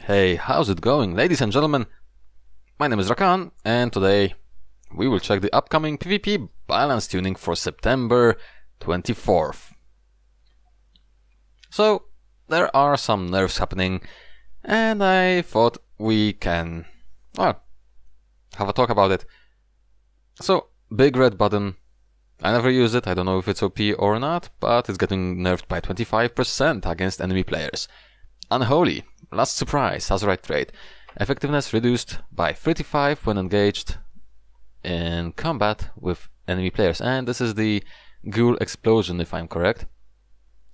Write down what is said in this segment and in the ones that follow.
Hey, how's it going, ladies and gentlemen? My name is Dracaan, and today we will check the upcoming PvP balance tuning for September 24th. So, there are some nerfs happening, and I thought we can, well, have a talk about it. So, big red button. I never use it, I don't know if it's OP or not, but it's getting nerfed by 25% against enemy players. Unholy. Last surprise, Azurite trait. Effectiveness reduced by 35 when engaged in combat with enemy players. And this is the ghoul explosion, if I'm correct.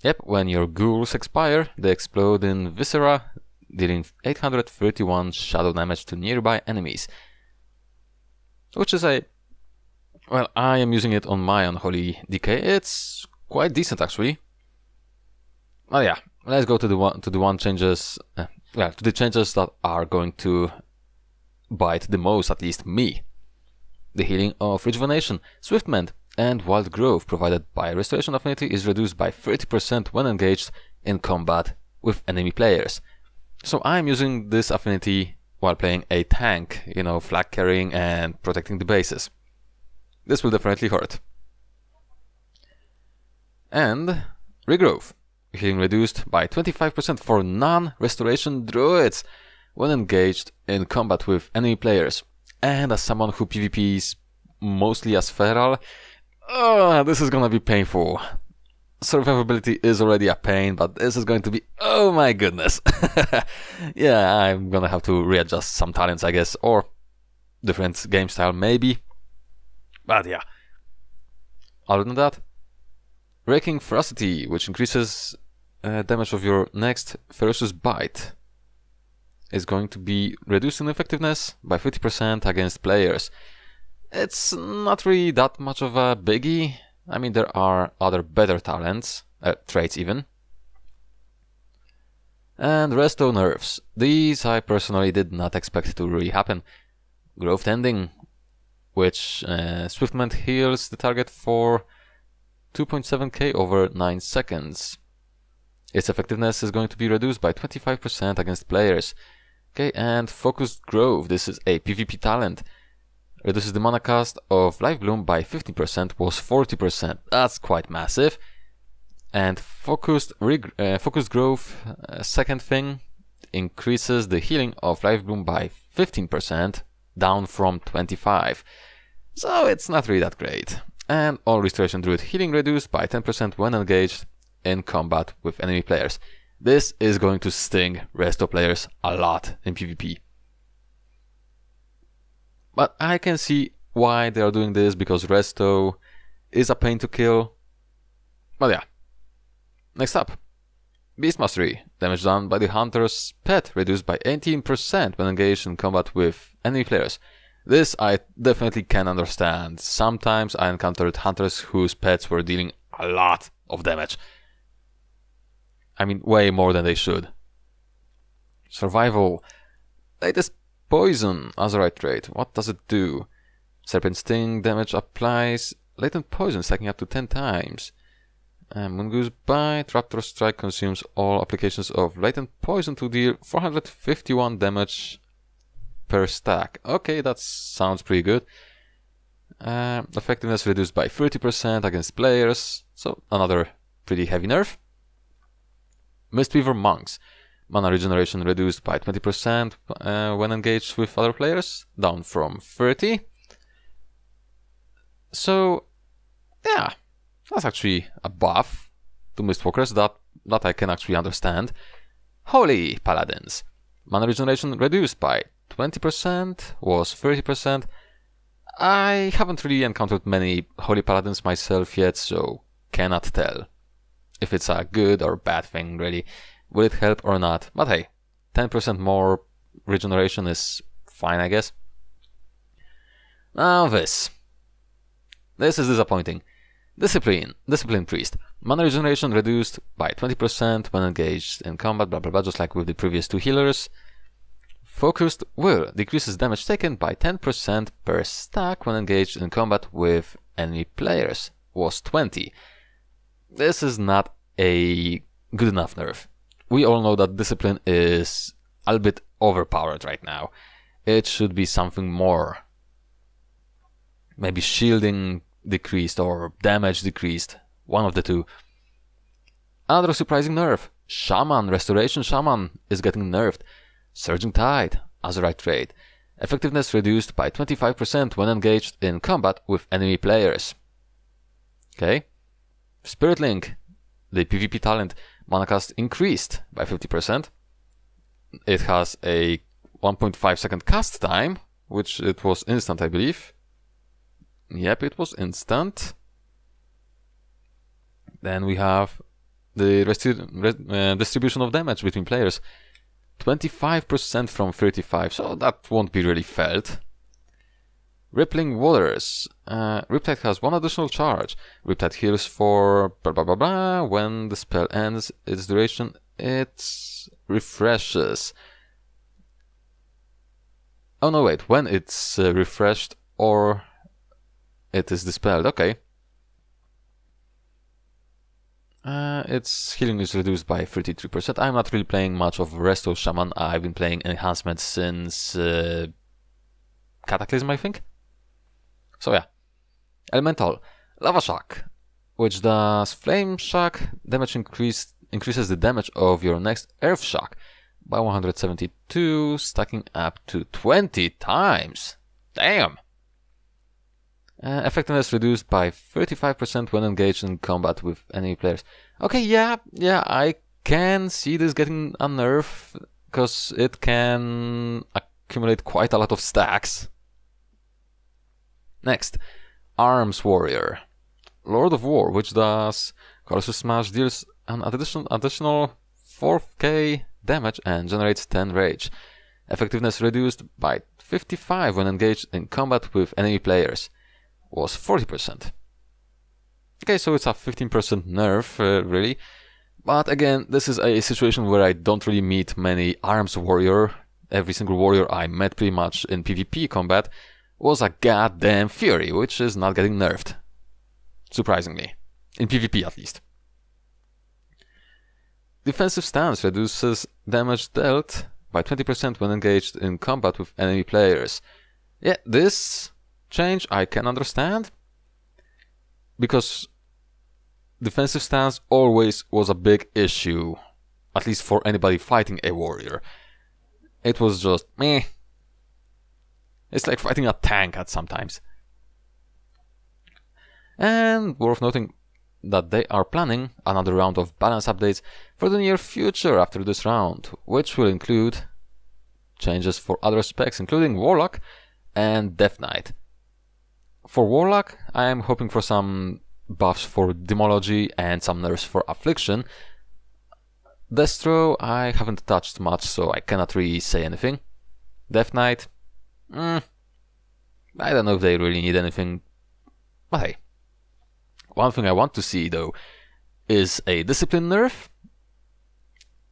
Yep, when your ghouls expire, they explode in viscera, dealing 831 shadow damage to nearby enemies. Which is a... well, I am using it on my Unholy DK. It's quite decent, actually. Oh yeah. Let's go to the changes that are going to bite the most, at least me. The healing of rejuvenation, swift mend, and wild growth provided by restoration affinity is reduced by 30% when engaged in combat with enemy players. So I'm using this affinity while playing a tank, flag carrying and protecting the bases. This will definitely hurt. And regrowth. Healing reduced by 25% for non-restoration druids when engaged in combat with enemy players. And as someone who PvPs mostly as feral, this is gonna be painful. Survivability is already a pain, but this is going to be, oh my goodness. Yeah, I'm gonna have to readjust some talents, I guess, or different game style maybe. But yeah. Other than that, Raking Ferocity, which increases damage of your next ferocious bite, is going to be reduced in effectiveness by 50% against players. It's not really that much of a biggie. I mean, there are other better talents, traits even. And resto nerfs. These I personally did not expect to really happen. Growth ending, which Swiftment heals the target for 2.7k over 9 seconds. Its effectiveness is going to be reduced by 25% against players. Okay, and Focused Growth, this is a PvP talent. Reduces the mana cost of Life Bloom by 50%, was 40%. That's quite massive. And Focused Growth, second thing, increases the healing of Life Bloom by 15%, down from 25%. So it's not really that great. And all Restoration Druid healing reduced by 10% when engaged in combat with enemy players. This is going to sting resto players a lot in PvP. But I can see why they are doing this, because resto is a pain to kill. But yeah. Next up. Beast Mastery. Damage done by the hunter's pet reduced by 18% when engaged in combat with enemy players. This I definitely can understand. Sometimes I encountered hunters whose pets were dealing a lot of damage. I mean, way more than they should. Survival. Latest Poison, Azurite trait. What does it do? Serpent Sting damage applies latent poison, stacking up to 10 times. Mongoose Bite, Raptor Strike consumes all applications of latent poison to deal 451 damage per stack. Okay, that sounds pretty good. Effectiveness reduced by 30% against players, so another pretty heavy nerf. Mistweaver Monks. Mana regeneration reduced by 20% when engaged with other players, down from 30. So, yeah, that's actually a buff to Mistwalkers that I can actually understand. Holy Paladins. Mana regeneration reduced by 20%, was 30%. I haven't really encountered many Holy Paladins myself yet, so cannot tell if it's a good or bad thing, really. Will it help or not? But hey, 10% more regeneration is fine, I guess. Now this. This is disappointing. Discipline Priest. Mana regeneration reduced by 20% when engaged in combat, blah blah blah, just like with the previous two healers. Focused Will decreases damage taken by 10% per stack when engaged in combat with enemy players. Was 20. This is not a good enough nerf. We all know that Discipline is a little bit overpowered right now. It should be something more. Maybe shielding decreased or damage decreased. One of the two. Another surprising nerf. Shaman, Restoration Shaman is getting nerfed. Surging Tide, Azurite trait. Effectiveness reduced by 25% when engaged in combat with enemy players. Okay. Spirit Link, the PvP talent, mana cost increased by 50%. It has a 1.5 second cast time, which it was instant, I believe. Yep, it was instant. Then we have the distribution of damage between players. 25% from 35%, so that won't be really felt. Rippling Waters. Riptide has one additional charge. Riptide heals for blah blah blah blah. When the spell ends its duration, it refreshes. Oh no, wait. When it's refreshed or it is dispelled. Okay. Its healing is reduced by 33%. I'm not really playing much of Resto Shaman. I've been playing enhancements since Cataclysm, I think. So yeah. Elemental. Lava Shock, which does Flame Shock. Damage increases the damage of your next Earth Shock by 172, stacking up to 20 times. Damn! Effectiveness reduced by 35% when engaged in combat with enemy players. Okay, yeah, I can see this getting a nerf, because it can accumulate quite a lot of stacks. Next, Arms Warrior. Lord of War, which does Colossus Smash, deals an additional 4k damage and generates 10 rage. Effectiveness reduced by 55 when engaged in combat with enemy players. Was 40%. Okay, so it's a 15% nerf, really. But again, this is a situation where I don't really meet many Arms Warrior. Every single warrior I met pretty much in PvP combat was a goddamn Fury, which is not getting nerfed. Surprisingly. In PvP at least. Defensive Stance reduces damage dealt by 20% when engaged in combat with enemy players. Yeah, this change I can understand, because defensive stance always was a big issue, at least for anybody fighting a warrior. It was just meh. It's like fighting a tank at sometimes. And worth noting that they are planning another round of balance updates for the near future after this round, which will include changes for other specs, including Warlock and Death Knight. For Warlock, I am hoping for some buffs for Demology and some nerfs for Affliction. Destro, I haven't touched much, so I cannot really say anything. Death Knight, I don't know if they really need anything, but hey. One thing I want to see, though, is a Discipline nerf.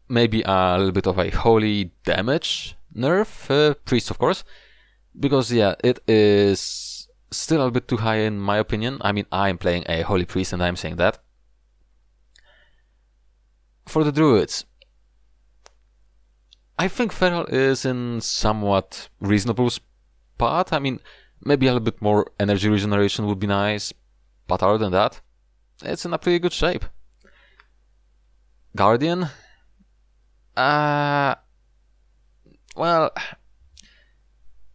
Maybe a little bit of a Holy Damage nerf, Priest of course, because yeah, it is still a bit too high in my opinion. I mean, I'm playing a Holy Priest and I'm saying that. For the Druids, I think Feral is in somewhat reasonable spot. I mean, maybe a little bit more energy regeneration would be nice, but other than that, it's in a pretty good shape. Guardian, well,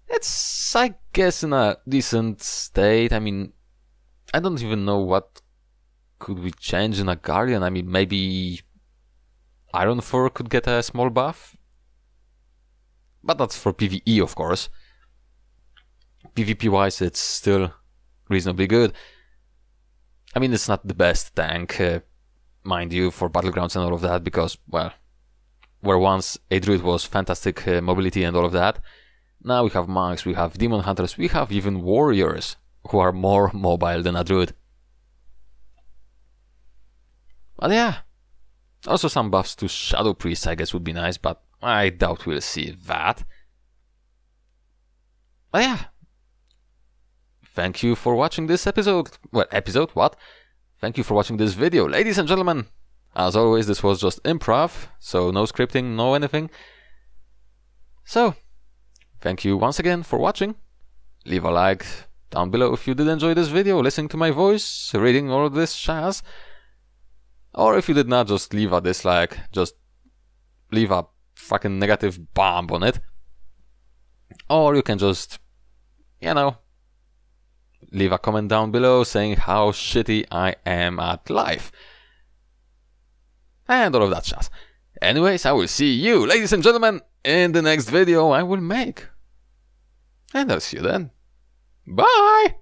it's, I guess, in a decent state. I mean, I don't even know what could we change in a Guardian. I mean, maybe Iron 4 could get a small buff, but that's for PvE, of course. PvP wise, it's still reasonably good. I mean, it's not the best tank, mind you, for Battlegrounds and all of that, because, well, where once a Druid was fantastic mobility and all of that, now we have Monks, we have Demon Hunters, we have even Warriors, who are more mobile than a Druid. But yeah, also some buffs to Shadow Priests, I guess, would be nice, but I doubt we'll see that. But yeah. Thank you for watching this episode. Well, episode? What? Thank you for watching this video. Ladies and gentlemen, as always, this was just improv, so no scripting, no anything. So, thank you once again for watching. Leave a like down below if you did enjoy this video, listening to my voice, reading all this jazz. Or if you did not, just leave a dislike, just leave a fucking negative bomb on it. Or you can just, you know, leave a comment down below saying how shitty I am at life. And all of that jazz. Anyways, I will see you, ladies and gentlemen, in the next video I will make. And I'll see you then. Bye!